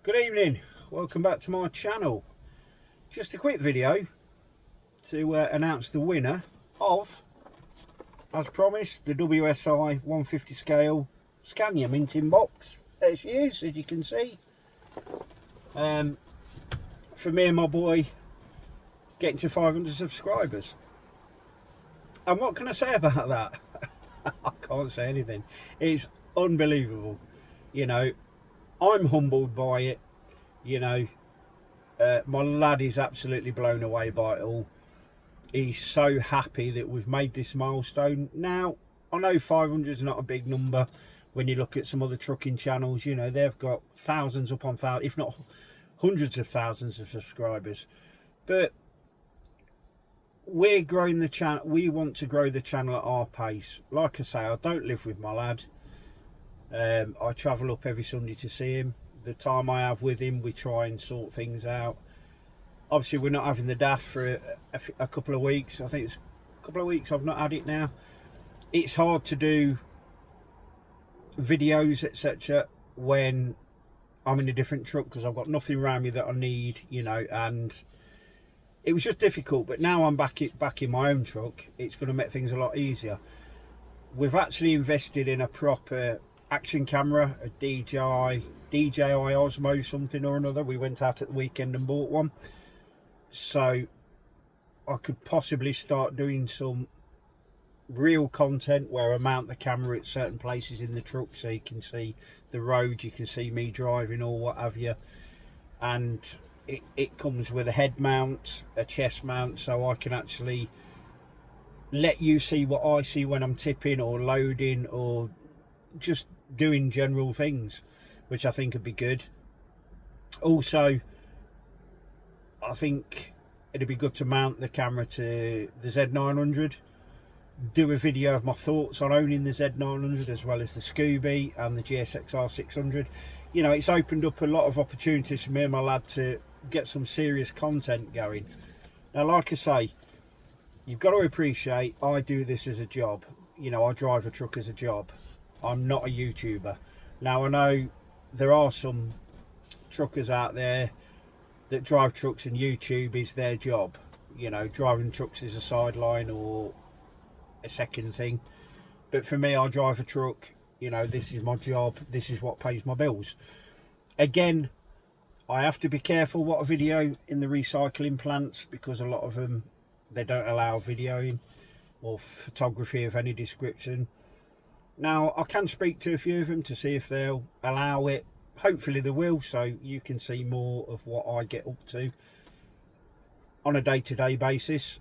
Good evening, welcome back to my channel. Just a quick video to announce the winner of, as promised, the WSI 150 scale Scania minting box. There she is, as you can see. For me and my boy getting to 500 subscribers. And what can I say about that? I can't say anything. It's unbelievable. You know, I'm humbled by it. You know, my lad is absolutely blown away by it all. He's so happy that we've made this milestone. Now, I know 500 is not a big number when you look at some other trucking channels. You know, they've got thousands upon thousands, if not hundreds of thousands of subscribers. But we're growing the channel. We want to grow the channel at our pace. Like I say, I don't live with my lad. I travel up every Sunday to see him. The time I have with him, we try and sort things out. Obviously, we're not having the DAF for a couple of weeks. I think it's a couple of weeks I've not had it now. It's hard to do videos, etc., when I'm in a different truck because I've got nothing around me that I need, you know, and it was just difficult. But now I'm back in my own truck, it's going to make things a lot easier. We've actually invested in a proper action camera, a DJI Osmo something or another. We went out at the weekend and bought one, so I could possibly start doing some real content where I mount the camera at certain places in the truck so you can see the road, you can see me driving or what have you. And it comes with a head mount, a chest mount, so I can actually let you see what I see when I'm tipping or loading or just doing general things, which I think would be good. Also, I think it'd be good to mount the camera to the Z900, do a video of my thoughts on owning the Z900 as well as the Scooby and the GSXR 600. You know, it's opened up a lot of opportunities for me and my lad to get some serious content going. Now, like I say, you've got to appreciate I do this as a job. You know, I drive a truck as a job. I'm not a YouTuber. Now, I know there are some truckers out there that drive trucks and YouTube is their job. You know, driving trucks is a sideline or a second thing. But for me, I drive a truck. You know, this is my job. This is what pays my bills. Again, I have to be careful what I video in the recycling plants because a lot of them, they don't allow videoing or photography of any description. Now, I can speak to a few of them to see if they'll allow it. Hopefully they will, so you can see more of what I get up to on a day-to-day basis.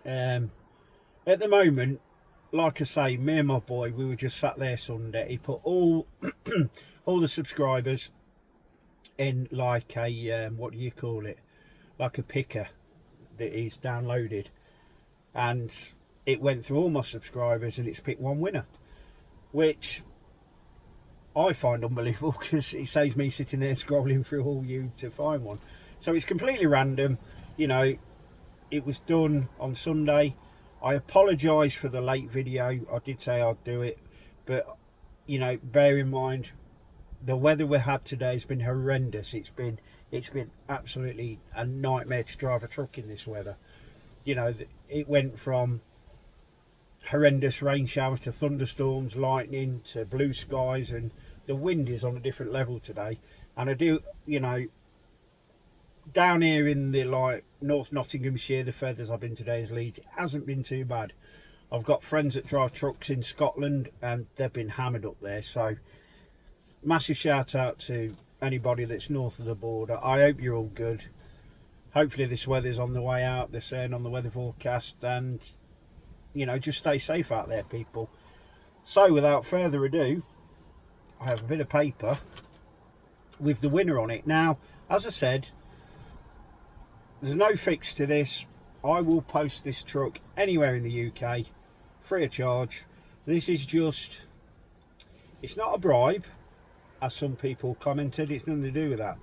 At the moment, like I say, me and my boy, we were just sat there Sunday. He put all all the subscribers in like a, what do you call it? Like a picker that he's downloaded. And it went through all my subscribers and it's picked one winner, which I find unbelievable because it saves me sitting there scrolling through all you to find one. So it's completely random. You know, it was done on Sunday. I apologise for the late video. I did say I'd do it, but you know, bear in mind the weather we had today has been horrendous. It's been absolutely a nightmare to drive a truck in this weather. You know, it went from horrendous rain showers to thunderstorms, lightning to blue skies, and the wind is on a different level today. And I do, you know, down here in the like North Nottinghamshire, the furthest I've been today is Leeds, it hasn't been too bad. I've got friends that drive trucks in Scotland and they've been hammered up there, so massive shout out to anybody that's north of the border. I hope you're all good. Hopefully this weather's on the way out, they're saying on the weather forecast, and you know, just stay safe out there, people. So without further ado, I have a bit of paper with the winner on it. Now, as I said, there's no fix to this. I will post this truck anywhere in the UK free of charge. This is just, it's not a bribe, as some people commented. It's nothing to do with that.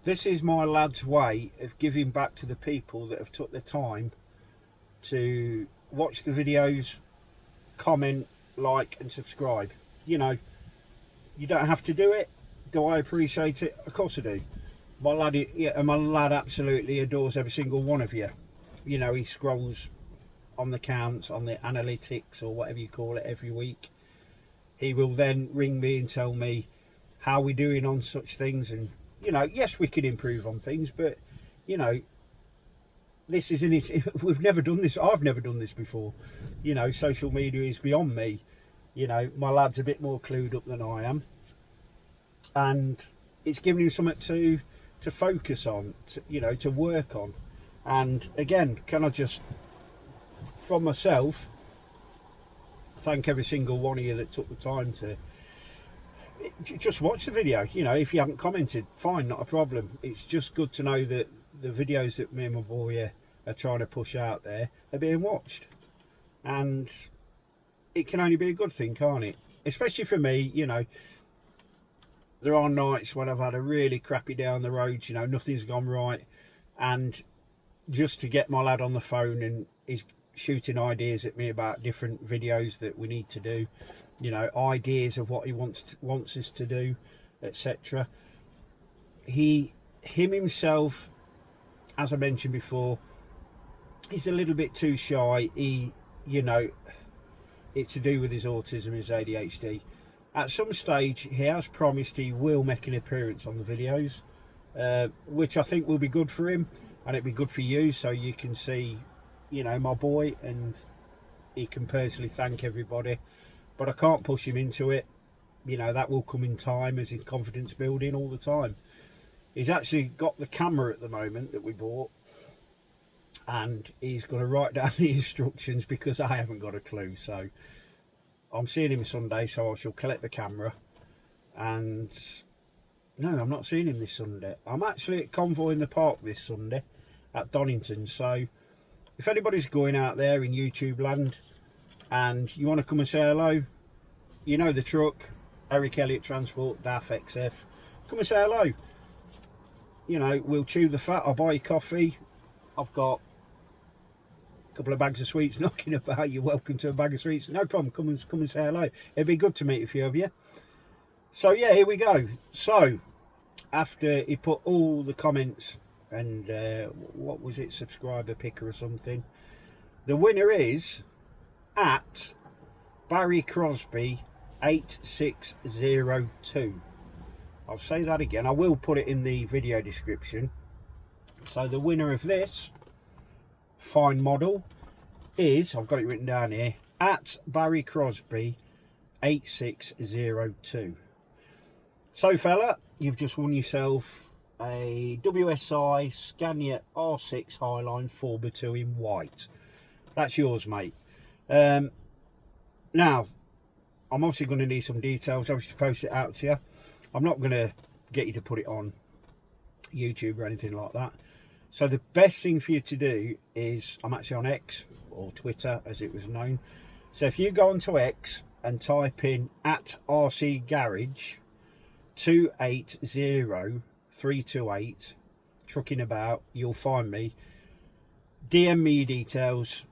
This is my lad's way of giving back to the people that have took the time to watch the videos, comment, like and subscribe. You know, you don't have to do it, Do I appreciate it? Of course I do. My lad, yeah, my lad absolutely adores every single one of you. You know, he scrolls on the counts, on the analytics, or whatever you call it, every week. He will then ring me and tell me how we're doing on such things. And, you know, yes, we can improve on things, but, you know, this isn't it. We've never done this. I've never done this before. You know, social media is beyond me. You know, my lad's a bit more clued up than I am. And it's giving him something to focus on, you know, to work on. And again, can I just, from myself, thank every single one of you that took the time to just watch the video. You know, if you haven't commented, fine, not a problem. It's just good to know that the videos that me and my boy are trying to push out there are being watched. And it can only be a good thing, can't it? Especially for me, you know. There are nights when I've had a really crappy day on the road, you know, nothing's gone right. And just to get my lad on the phone and he's shooting ideas at me about different videos that we need to do, you know, ideas of what he wants us to do, etc. Him himself, as I mentioned before, he's a little bit too shy. He, you know, it's to do with his autism, his ADHD. At some stage, he has promised he will make an appearance on the videos, which I think will be good for him, and it'll be good for you, so you can see, you know, my boy, and he can personally thank everybody. But I can't push him into it. You know, that will come in time as his confidence building all the time. He's actually got the camera at the moment that we bought, and he's going to write down the instructions because I haven't got a clue. So I'm seeing him Sunday, so I shall collect the camera. And no, I'm not seeing him this Sunday. I'm actually at Convoy in the Park this Sunday at Donington. So if anybody's going out there in YouTube land and you want to come and say hello, you know the truck, Eric Elliott Transport, DAF XF, come and say hello. You know, we'll chew the fat, I'll buy you coffee. I've got a couple of bags of sweets knocking about. You're welcome to a bag of sweets, no problem. Come and say hello. It'd be good to meet a few of you. So yeah, here we go. So after he put all the comments and what was it, subscriber picker or something, the winner is at Barry Crosby 8602. I'll say that again. I will put it in the video description. So the winner of this fine model is, I've got it written down here, at Barry Crosby 8602. So fella, you've just won yourself a WSI Scania R6 Highline 4x2 in white. That's yours, mate. Now, I'm obviously going to need some details. I was to post it out to you. I'm not going to get you to put it on YouTube or anything like that. So the best thing for you to do is, I'm actually on X, or Twitter as it was known. So if you go onto X and type in at RC Garage 280328 truckingabout, you'll find me. DM me your details.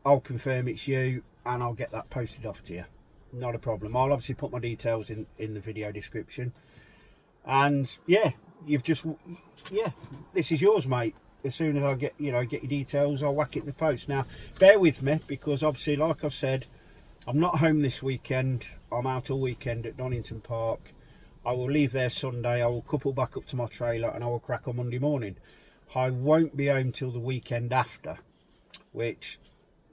I'll confirm it's you and I'll get that posted off to you. Not a problem. I'll obviously put my details in the video description. And yeah, you've just, yeah, this is yours, mate. As soon as I get, you know, get your details, I'll whack it in the post. Now, bear with me, because obviously, like I've said, I'm not home this weekend. I'm out all weekend at Donington Park. I will leave there Sunday. I will couple back up to my trailer and I will crack on Monday morning. I won't be home till the weekend after, which,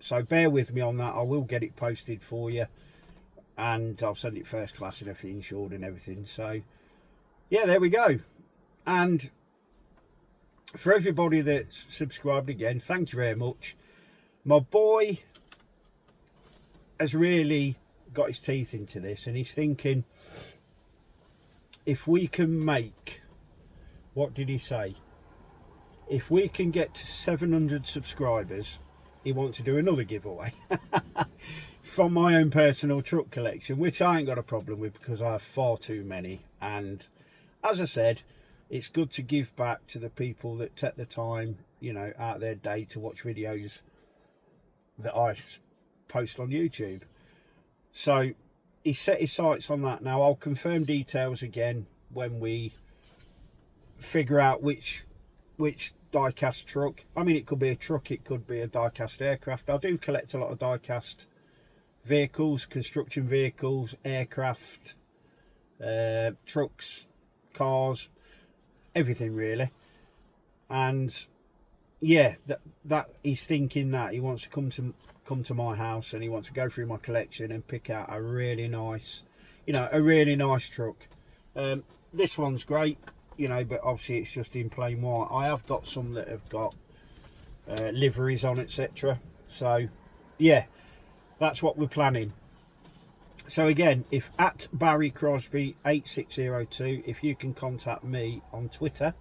so bear with me on that. I will get it posted for you, and I'll send it first class and everything, insured and everything. So yeah, there we go. And for everybody that's subscribed again, thank you very much. My boy has really got his teeth into this, and he's thinking, if we can make, what did he say? If we can get to 700 subscribers, he wants to do another giveaway from my own personal truck collection, which I ain't got a problem with because I have far too many. And as I said, it's good to give back to the people that take the time, you know, out of their day to watch videos that I post on YouTube. So he set his sights on that. Now I'll confirm details again when we figure out which die-cast truck. I mean, it could be a truck, it could be a die-cast aircraft. I do collect a lot of die-cast vehicles, construction vehicles, aircraft, trucks, cars, everything really. And yeah, that he's thinking that he wants to come to my house, and he wants to go through my collection and pick out a really nice, a really nice truck. This one's great, but obviously it's just in plain white. I have got some that have got liveries on, etc. So yeah, that's what we're planning. So again, if at Barry Crosby 8602, if you can contact me on Twitter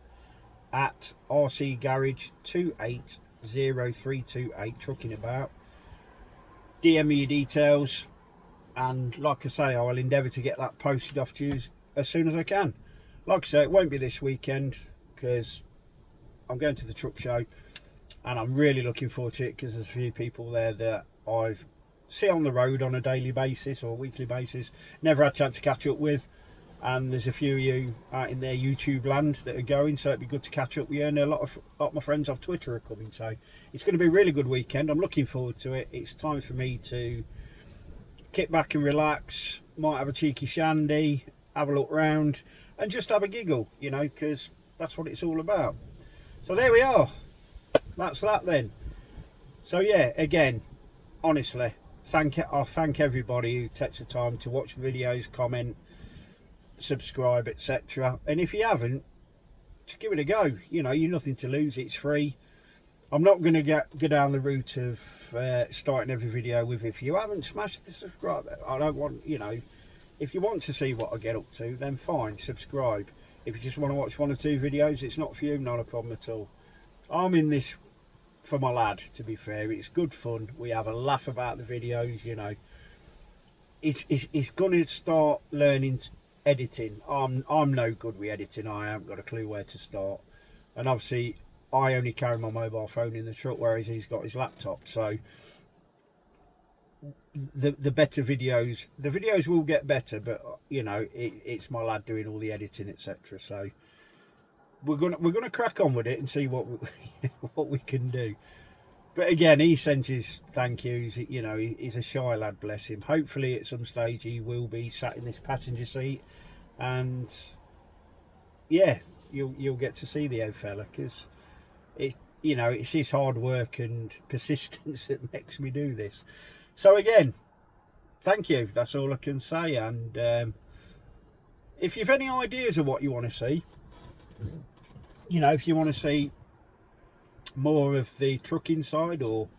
at RC Garage 280328 truckingabout, DM me your details, and like I say, I will endeavour to get that posted off to you as soon as I can. Like I say, it won't be this weekend because I'm going to the truck show, and I'm really looking forward to it because there's a few people there that I've see on the road on a daily basis or weekly basis, never had a chance to catch up with, and there's a few of you out in their YouTube land that are going, so it'd be good to catch up with you. And a lot of my friends off Twitter are coming, so it's going to be a really good weekend. I'm looking forward to it. It's time for me to kick back and relax, might have a cheeky shandy, have a look round, and just have a giggle, because that's what it's all about. So there we are, that's that then. So yeah, again, honestly, I thank everybody who takes the time to watch the videos, comment, subscribe, etc. And if you haven't, just give it a go. You're nothing to lose. It's free. I'm not going to go down the route of starting every video with, if you haven't smashed the subscribe. I don't want, if you want to see what I get up to, then fine, subscribe. If you just want to watch 1 or 2 videos, it's not for you, not a problem at all. I'm in this for my lad, to be fair. It's good fun. We have a laugh about the videos, He's going to start learning editing. I'm no good with editing. I haven't got a clue where to start. And obviously, I only carry my mobile phone in the truck, whereas he's got his laptop. So the better videos, the videos will get better, but it's my lad doing all the editing, etc. So we're gonna crack on with it and see what we can do. But again, he sends his thank yous. He's a shy lad, bless him. Hopefully at some stage he will be sat in this passenger seat, and yeah, you'll get to see the old fella, because it's his hard work and persistence that makes me do this. So again, thank you, that's all I can say. And if you've any ideas of what you want to see, if you want to see more of the trucking side, or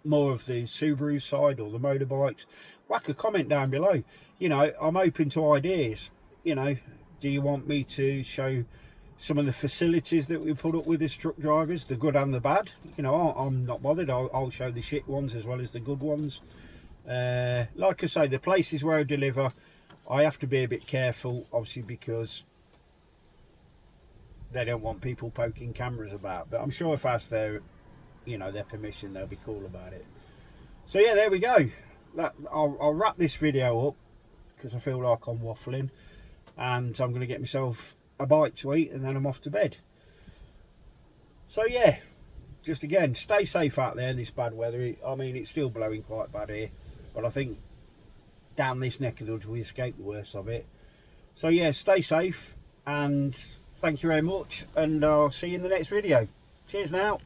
more of the Subaru side, or the motorbikes, whack a comment down below. I'm open to ideas. Do you want me to show some of the facilities that we put up with as truck drivers, the good and the bad? I'm not bothered. I'll show the shit ones as well as the good ones. Like I say, the places where I deliver, I have to be a bit careful, obviously, because they don't want people poking cameras about. But I'm sure if I ask their permission, they'll be cool about it. So yeah, there we go. I'll wrap this video up because I feel like I'm waffling, and I'm going to get myself a bite to eat, and then I'm off to bed. So yeah, just again, stay safe out there in this bad weather. I mean, it's still blowing quite bad here, but I think down this neck of the woods we escaped the worst of it. So yeah, stay safe, and thank you very much, and I'll see you in the next video. Cheers now.